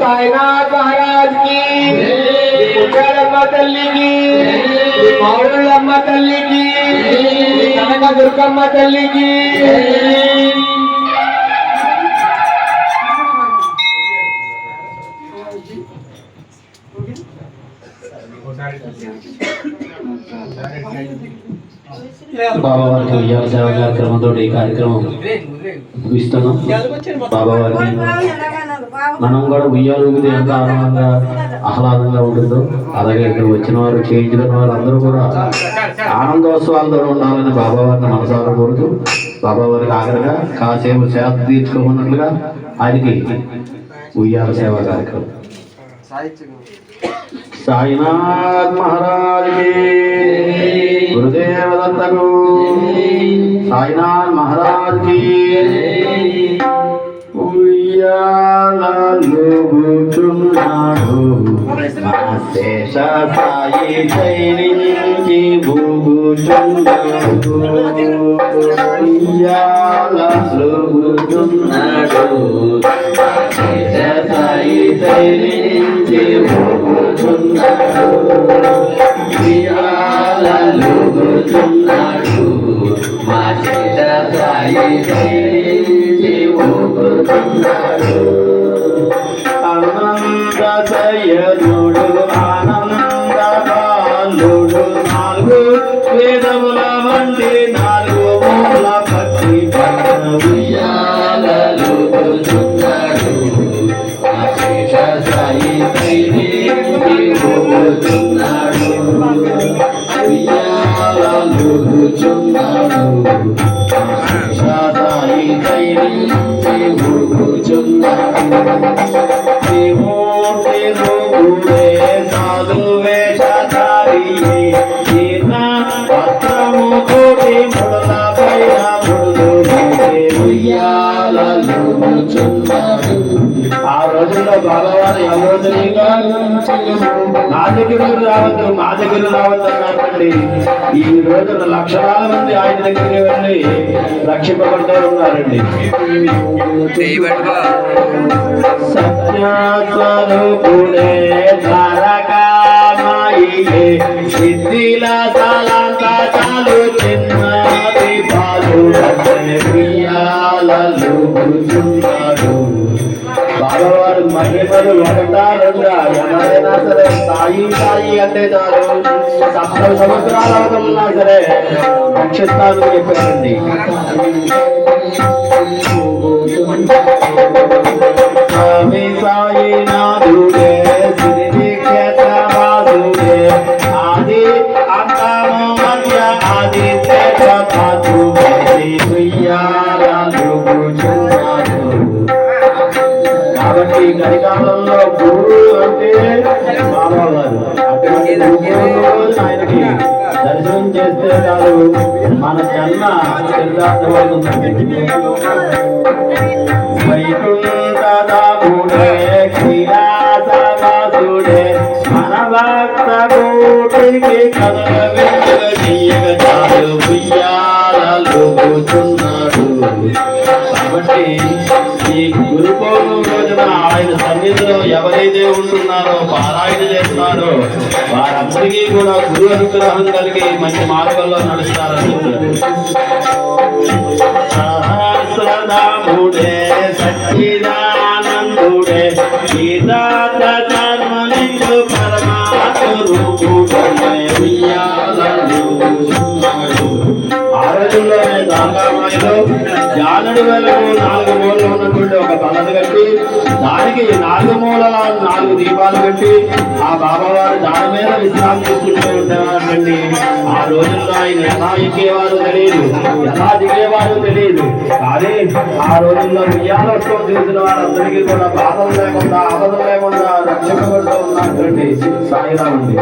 साईनाथ महाराज की, पुजारम्मा तल्ली की, माउलम्मा तल्ली की, कनक दुर्गम्मा तल्ली की। బాబా వారికి ఉయ్యాల సేవ కార్యక్రమంతో ఈ కార్యక్రమం ఇస్తున్నాం. బాబా వారికి మనం కూడా ఉయ్యాలు ఊగితే ఎంత ఆనందంగా ఆహ్లాదంగా ఉంటుందో అలాగే ఇక్కడ వచ్చిన వారు చేయించిన వారు అందరూ కూడా ఆనందోత్సవాలతో ఉండాలని బాబా వారిని మనసారా కోరుతూ బాబా వారికి ఆఖరిగా కాసేపు సేవ తీర్చుకోమన్నట్లుగా ఆయనకి ఉయ్యాల సేవా కార్యక్రమం. साईनाथ महाराज के गुरुदेव दत्त को साईनाथ महाराज की शेष साई शैलिंगी भूगुचुन्नाडु शेष साई शैलिंगी भूगुचुन्नाडु మా చేత సాయి ఆనందయనుడు ఆనందబాలుడు నాలుగు వేదముల వంటి నాలుగు మూల పట్టి ఉయ్యాలలుగుచున్నాడు శేష సాయి ఊగుచున్నాడు ఉయ్యాలలుగుచున్నాడు సాయి ఊగుచున్నాడు साधु वेशधारी वस्त्रमु कोटि मुड़ला पैना मुड़ू उయ్యాలలుగుచున్నాడు. ఆ రోజుల్లో బాబావారు యమోదరిగా నా దగ్గర రావద్దు మా దగ్గర రావద్దు అన్నారండి. ఈ రోజున లక్షలాది మంది ఆయన దగ్గరికి వెళ్ళి రక్షింపబడుతూ ఉన్నారండి. సత్యస్వరూపుడే తారకామాయిలే సిద్ధిల తలంత చాలు చిన్నది బాలు ఉయ్యాలలుగుచున్నాడు. బాబావారు మహిమలు ఒకటా రెండా ఎవరైనా సరే సాయి సాయి అంటే చాలు 70 సంవత్సరాల ఉన్నా సరే రక్షిస్తాను చెప్పారండి. స్వామి సాయినాథుడే శ్రీక్షేత్రవాసుడే ఆది అంతము మధ్య ఆది ఉయ్యాలలుగుచున్నాడు. కాబట్టి కలికాలంలో గురువు అంటే బాబావారు. అటువంటి ఆయనకి దర్శనం చేస్తే చాలు మన జన్మ చరితార్థమవుతుంది. వైకుంఠదాముడే క్షీరాసవాసుడే మన భక్త కోటికి కదలవెయ్యగ చాలు ఉయ్యాలలుగుచున్నాడు. కాబట్టి ఈ గురు పౌర్ణమి రోజున ఆయన సన్నిధిలో ఎవరైతే ఉంటున్నారో పారాయణ చేస్తారో వారందరికీ కూడా గురు అనుగ్రహం కలిగి మంచి మార్గంలో నడుస్తారని సహస్రనాముడే సచ్చిదానందుడే శ్రీదాత ధర్మలింగు పరమాత్మరూపుడే ఉయ్యాలను ఆ రోజుల్లోనే దాంగామాయిలో జానుడి వెలకు 4 మూలలు ఉన్నటువంటి ఒక తలను కట్టి దానికి 4 మూలల 4 దీపాలు కట్టి ఆ బాబావారు దాని మీద విశ్రాంతి తీసుకుంటూ ఉండేవారండి. ఆ రోజుల్లో ఆయన ఎలా ఎక్కేవారు తెలియదు, ఎలా దిగేవారు తెలియదు. కానీ ఆ రోజుల్లో ఉయ్యాలోత్సవం చూసిన వారందరికీ కూడా బాధలు లేకుండా ఆపదలు లేకుండా రక్షించబడుతూ ఉన్నటువంటి సాయిలా ఉంది.